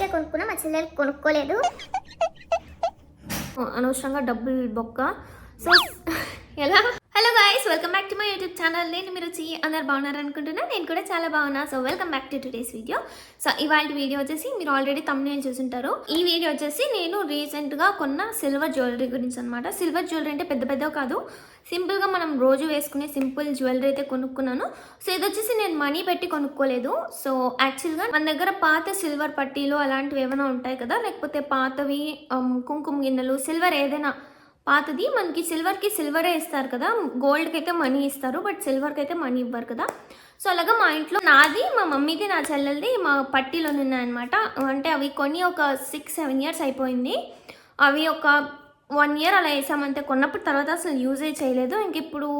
నాకే కొనుక్కున్నా, మా చెల్లెలకి కొనుక్కోలేదు. అనవసరంగా డబ్బులు బొక్క. సో ఎలా hello guys, welcome back to my YouTube channel. నేను మీరు వచ్చి అందరు బాగున్నారు అనుకుంటున్నా. నేను కూడా చాలా బాగున్నా. So welcome back to today's video. So ఇవాళ వీడియో వచ్చేసి మీరు ఆల్రెడీ తమ్నేల్ చూసుంటారు. ఈ వీడియో వచ్చేసి నేను రీసెంట్గా కొన్న సిల్వర్ జ్యువెలరీ గురించి అనమాట. సిల్వర్ జ్యువెలరీ అంటే పెద్ద పెద్ద కాదు, సింపుల్గా మనం రోజు వేసుకునే సింపుల్ జ్యువెలరీ అయితే కొనుక్కున్నాను. సో ఇది వచ్చేసి నేను మనీ పెట్టి కొనుక్కోలేదు. సో యాక్చువల్గా మన దగ్గర పాత సిల్వర్ పట్టీలు అలాంటివి ఏమైనా ఉంటాయి కదా, లేకపోతే పాతవి కుంకుమ గిన్నెలు, సిల్వర్ ఏదైనా పాతది మనకి సిల్వర్కి సిల్వరే ఇస్తారు కదా, గోల్డ్కి అయితే మనీ ఇస్తారు, బట్ సిల్వర్కి అయితే మనీ ఇవ్వరు కదా. సో అలాగా మా ఇంట్లో నాది, మా మమ్మీది, నా చెల్లెలది మా పట్టీలో ఉన్నాయన్నమాట. అంటే అవి కొన్ని ఒక 6-7 ఇయర్స్ అయిపోయింది. అవి ఒక 1 ఇయర్ అలా వేసామంతే కొన్నప్పుడు. తర్వాత అసలు యూజే చేయలేదు. ఇంక ఇప్పుడు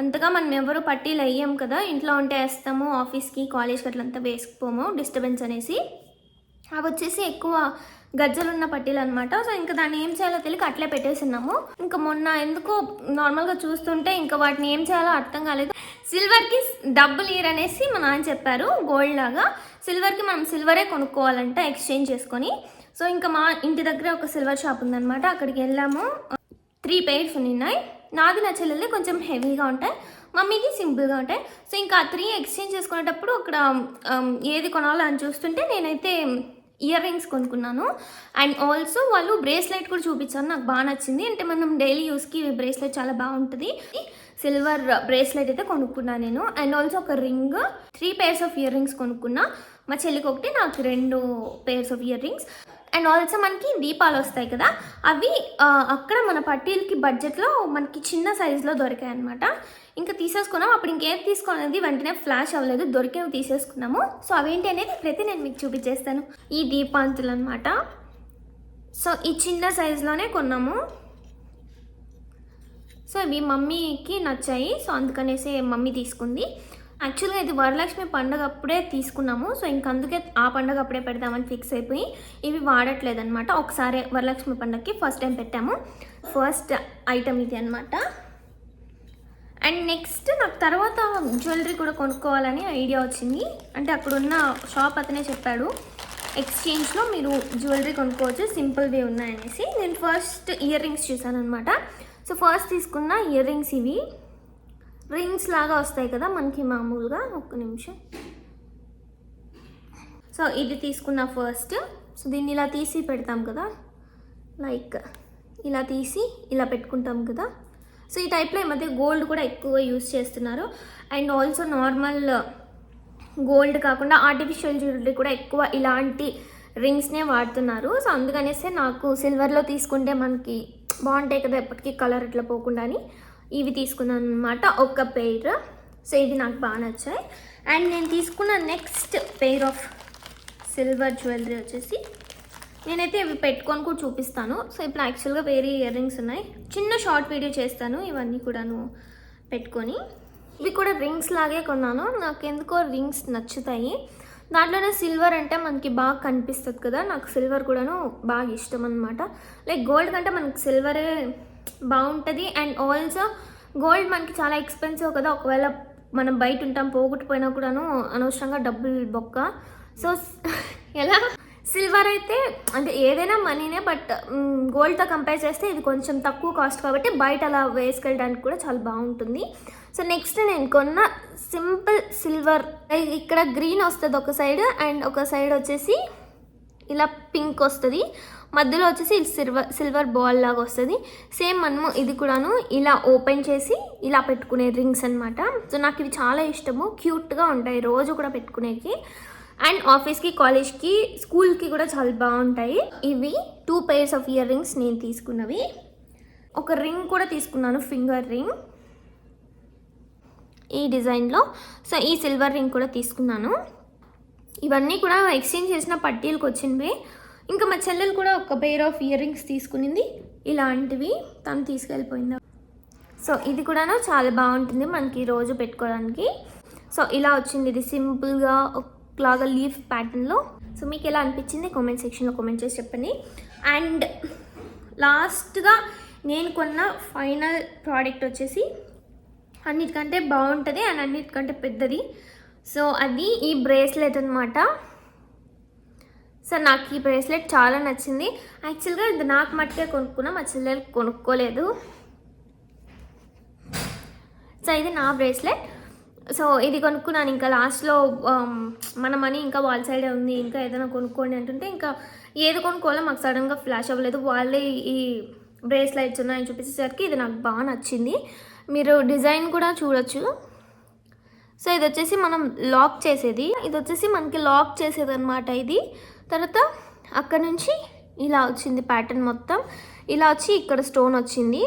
అంతగా మనం ఎవరు పట్టీలు వేయం కదా, ఇంట్లో ఉంటే వేస్తాము, ఆఫీస్కి కాలేజ్కి అట్లంతా వేసుకుపోము డిస్టర్బెన్స్ అనేసి. అవి వచ్చేసి ఎక్కువ గజ్జలున్న పట్టీలు అనమాట. సో ఇంకా దాన్ని ఏం చేయాలో తెలియక అట్లే పెట్టేస్తున్నాము. ఇంకా మొన్న ఎందుకో నార్మల్గా చూస్తుంటే ఇంకా వాటిని ఏం చేయాలో అర్థం కాలేదు. సిల్వర్కి డబ్బులు ఇయర్ అనేసి మా నాన్న చెప్పారు, గోల్డ్ లాగా సిల్వర్కి మనం సిల్వరే కొనుక్కోవాలంట ఎక్స్చేంజ్ చేసుకొని. సో ఇంకా మా ఇంటి దగ్గర ఒక సిల్వర్ షాప్ ఉందన్నమాట, అక్కడికి వెళ్ళాము. 3 pairs ఉన్నాయి. నాది నా చెల్లెల్ది కొంచెం హెవీగా ఉంటాయి, మమ్మీకి సింపుల్గా ఉంటాయి. సో ఇంకా 3 ఎక్స్చేంజ్ చేసుకునేటప్పుడు అక్కడ ఏది కొనాలో అని చూస్తుంటే నేనైతే ఇయర్ రింగ్స్ కొనుక్కున్నాను. అండ్ ఆల్సో వాళ్ళు బ్రేస్లెట్ కూడా చూపించారు, నాకు బాగా నచ్చింది. అంటే మనం డైలీ యూస్కి బ్రేస్లెట్ చాలా బాగుంటుంది. సిల్వర్ బ్రేస్లెట్ అయితే కొనుక్కున్నాను నేను. అండ్ ఆల్సో ఒక ring, 3 pairs of ear rings కొనుక్కున్నా. మా చెల్లికి ఒకటి, నాకు 2 pairs of ear rings. And also మనకి దీపాలు వస్తాయి కదా, అవి అక్కడ మన పట్టీలకి బడ్జెట్లో మనకి చిన్న సైజులో దొరికాయి అనమాట. ఇంకా తీసేసుకున్నాం. అప్పుడు ఇంకేం తీసుకోవాలనేది వెంటనే ఫ్లాష్ అవ్వలేదు, దొరికేవి తీసేసుకున్నాము. సో అవేంటి అనేది ప్రతి నేను మీకు చూపించేస్తాను. ఈ దీపాంతులు అనమాట. సో ఈ చిన్న సైజులోనే కొన్నాము. సో ఇవి మమ్మీకి నచ్చాయి, సో అందుకనేసి మమ్మీ తీసుకుంది. యాక్చువల్గా ఇది వరలక్ష్మి పండుగ అప్పుడే తీసుకున్నాము. సో ఇంక అందుకే ఆ పండుగ అప్పుడే పెడదామని ఫిక్స్ అయిపోయి ఇవి వాడట్లేదు అనమాట. ఒకసారి వరలక్ష్మి పండుగకి ఫస్ట్ టైం పెట్టాము. ఫస్ట్ ఐటమ్ ఇది అనమాట. అండ్ నెక్స్ట్ నాకు తర్వాత జ్యువెలరీ కూడా కొనుక్కోవాలని ఐడియా వచ్చింది. అంటే అక్కడున్న షాప్ అతనే చెప్పాడు, ఎక్స్చేంజ్లో మీరు జ్యువెలరీ కొనుక్కోవచ్చు, సింపుల్వి ఉన్నాయనేసి. నేను ఫస్ట్ ఇయర్ రింగ్స్ చూసాను అనమాట. సో ఫస్ట్ తీసుకున్న ఇయర్ రింగ్స్ ఇవి రింగ్స్ లాగా వస్తాయి కదా మనకి మామూలుగా. ఒక్క నిమిషం. సో ఇది తీసుకున్న ఫస్ట్. సో దీన్ని ఇలా తీసి పెడతాం కదా, లైక్ ఇలా తీసి ఇలా పెట్టుకుంటాం కదా. సో ఈ టైప్లో ఈ మధ్య గోల్డ్ కూడా ఎక్కువ యూస్ చేస్తున్నారు. అండ్ ఆల్సో నార్మల్ గోల్డ్ కాకుండా ఆర్టిఫిషియల్ జ్యువెలరీ కూడా ఎక్కువ ఇలాంటి రింగ్స్నే వాడుతున్నారు. సో అందుకనేసి నాకు సిల్వర్లో తీసుకుంటే మనకి బాగుంటాయి కదా, ఎప్పటికీ కలర్ ఇట్లా పోకుండా అని ఇవి తీసుకున్నాను అనమాట, ఒక పెయిర్. సో ఇది నాకు బాగా నచ్చాయి. అండ్ నేను తీసుకున్న next pair of silver jewellery వచ్చేసి నేనైతే ఇవి పెట్టుకొని కూడా చూపిస్తాను. సో ఇప్పుడు యాక్చువల్గా వేరే ఇయర్ రింగ్స్ ఉన్నాయి, చిన్న షార్ట్ వీడియో చేస్తాను ఇవన్నీ కూడాను పెట్టుకొని. ఇవి కూడా రింగ్స్ లాగే కొన్నాను, నాకు ఎందుకో రింగ్స్ నచ్చుతాయి. దాంట్లోనే సిల్వర్ అంటే మనకి బాగా కనిపిస్తుంది కదా, నాకు సిల్వర్ కూడాను బాగా ఇష్టం అనమాట. లైక్ గోల్డ్ కంటే మనకి సిల్వరే బాగుంటుంది. అండ్ ఆల్సో గోల్డ్ మనకి చాలా ఎక్స్పెన్సివ్ కదా, ఒకవేళ మనం బయట ఉంటాం పోగొట్టుపోయినా కూడాను అనవసరంగా డబ్బులు బొక్క. సో ఎలా సిల్వర్ అయితే అంటే ఏదైనా మనీనే, బట్ గోల్డ్తో కంపేర్ చేస్తే ఇది కొంచెం తక్కువ కాస్ట్ కాబట్టి బయట అలా వేసుకెళ్ళడానికి కూడా చాలా బాగుంటుంది. సో నెక్స్ట్ నేను కొన్న సింపుల్ సిల్వర్, ఇక్కడ గ్రీన్ వస్తుంది ఒక సైడ్, అండ్ ఒక సైడ్ వచ్చేసి ఇలా పింక్ వస్తుంది, మధ్యలో వచ్చేసి సిల్వర్ బాల్ లాగా వస్తుంది. సేమ్ మనము ఇది కూడాను ఇలా ఓపెన్ చేసి ఇలా పెట్టుకునే రింగ్స్ అనమాట. సో నాకు ఇవి చాలా ఇష్టము, క్యూట్గా ఉంటాయి, రోజు కూడా పెట్టుకునేకి. అండ్ ఆఫీస్కి, కాలేజ్కి, స్కూల్కి కూడా చాలా బాగుంటాయి. ఇవి 2 pairs ఆఫ్ ఇయర్ రింగ్స్ నేను తీసుకున్నవి. ఒక రింగ్ కూడా తీసుకున్నాను, ఫింగర్ రింగ్ ఈ డిజైన్లో. సో ఈ సిల్వర్ రింగ్ కూడా తీసుకున్నాను. ఇవన్నీ కూడా ఎక్స్చేంజ్ చేసిన పట్టీలకు వచ్చినవి. ఇంకా మా చెల్లెలు కూడా ఒక పెయిర్ ఆఫ్ ఇయర్ రింగ్స్ తీసుకునింది, ఇలాంటివి తను తీసుకెళ్ళిపోయింది. సో ఇది కూడాను చాలా బాగుంటుంది మనకి రోజు పెట్టుకోవడానికి. సో ఇలా వచ్చింది, ఇది సింపుల్గా ఒకలాగా లీఫ్ ప్యాటర్న్లో. సో మీకు ఎలా అనిపించింది కామెంట్ సెక్షన్లో కామెంట్ చేసి చెప్పండి. అండ్ లాస్ట్గా నేను కొన్న ఫైనల్ ప్రోడక్ట్ వచ్చేసి అన్నిటికంటే బాగుంటుంది అండ్ అన్నిటికంటే పెద్దది. సో అది ఈ బ్రేస్లెట్ అనమాట. సో నాకు ఈ బ్రేస్లెట్ చాలా నచ్చింది. యాక్చువల్గా ఇది నాకు మట్టుకే కొనుక్కున్నా, మా చెల్లెలకి కొనుక్కోలేదు. సో ఇది నా బ్రేస్లెట్. సో ఇది కొనుక్కున్నాను. ఇంకా లాస్ట్లో మన మనీ ఇంకా వాళ్ళ సైడే ఉంది, ఇంకా ఏదైనా కొనుక్కోండి అంటుంటే ఇంకా ఏది కొనుక్కోవాలో మాకు సడన్గా ఫ్లాష్ అవ్వలేదు. వాళ్ళే ఈ బ్రేస్లెట్స్ ఉన్నాయని చూపించేసరికి ఇది నాకు బాగా నచ్చింది. మీరు డిజైన్ కూడా చూడొచ్చు. సో ఇది వచ్చేసి మనం లాక్ చేసేది, ఇది వచ్చేసి మనకి లాక్ చేసేది అనమాట. ఇది తర్వాత అక్కడ నుంచి ఇలా వచ్చింది ప్యాటర్న్ మొత్తం, ఇలా వచ్చి ఇక్కడ స్టోన్ వచ్చింది.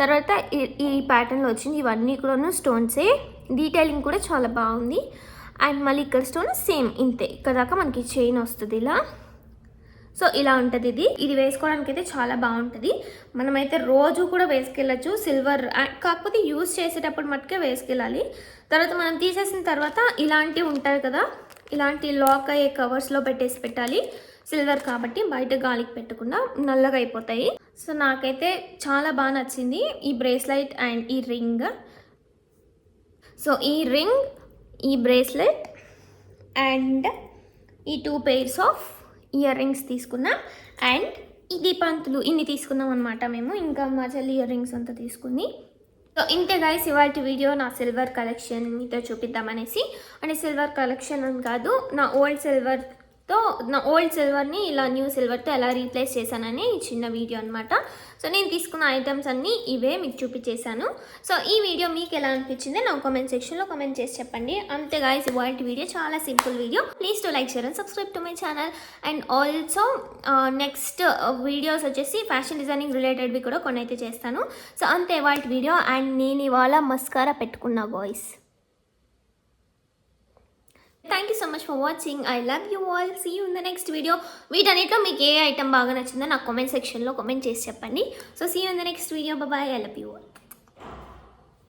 తర్వాత ఈ ప్యాటర్న్లో వచ్చింది. ఇవన్నీ కూడా స్టోన్సే, డీటెయిలింగ్ కూడా చాలా బాగుంది. అండ్ మళ్ళీ ఇక్కడ స్టోన్ సేమ్ ఇంతే, ఇక్కడ దాకా మనకి చైన్ వస్తుంది ఇలా. సో ఇలా ఉంటుంది. ఇది వేసుకోవడానికి అయితే చాలా బాగుంటుంది. మనమైతే రోజు కూడా వేసుకెళ్ళచ్చు. సిల్వర్ కాకపోతే యూజ్ చేసేటప్పుడు మట్టుకే వేసుకెళ్ళాలి. తర్వాత మనం తీసేసిన తర్వాత ఇలాంటివి ఉంటాయి కదా, ఇలాంటి లాక్ అయ్యే కవర్స్లో పెట్టాలి. సిల్వర్ కాబట్టి బయట గాలికి పెట్టకుండా నల్లగా అయిపోతాయి. సో నాకైతే చాలా బాగా నచ్చింది ఈ బ్రేస్లెట్ అండ్ ఈ రింగ్. సో ఈ రింగ్, ఈ బ్రేస్లెట్ అండ్ ఈ 2 pairs ఆఫ్ ఇయర్ రింగ్స్ తీసుకున్నాం. అండ్ ఇది పంతులు ఇన్ని తీసుకున్నాం అనమాట మేము. ఇంకా మా చెల్లి ఇయర్ రింగ్స్ అంతా తీసుకుంది. సో ఇంతే గైస్ ఇవాళ వీడియో. నా సిల్వర్ కలెక్షన్ మీతో చూపిద్దామనేసి. అంటే సిల్వర్ కలెక్షన్ అని కాదు, నా ఓల్డ్ సిల్వర్ని ఇలా న్యూ సిల్వర్తో ఎలా రీప్లేస్ చేశానని ఈ చిన్న వీడియో అనమాట. సో నేను తీసుకున్న ఐటమ్స్ అన్నీ ఇవే మీకు చూపించేశాను. సో ఈ వీడియో మీకు ఎలా అనిపించింది నా కామెంట్ సెక్షన్లో కామెంట్ చేసి చెప్పండి. అంతే గాయస్ ఇవాళ వీడియో చాలా simple video. Please to like, share and subscribe to my channel. And also next videos వచ్చేసి ఫ్యాషన్ డిజైనింగ్ రిలేటెడ్వి కూడా కొన్ని అయితే చేస్తాను. సో అంతే ఇవాళ వీడియో. అండ్ నేను ఇవాళ మస్కారా పెట్టుకున్నా guys. Thank you so much for watching. I love you all. See you in the next video. వీటన్నిటిలో మీకు ఏ ఐటమ్ బాగా నచ్చిందో నాకు కామెంట్ సెక్షన్లో కామెంట్ చేసి చెప్పండి. So see you in the next video. Bye. I love you all.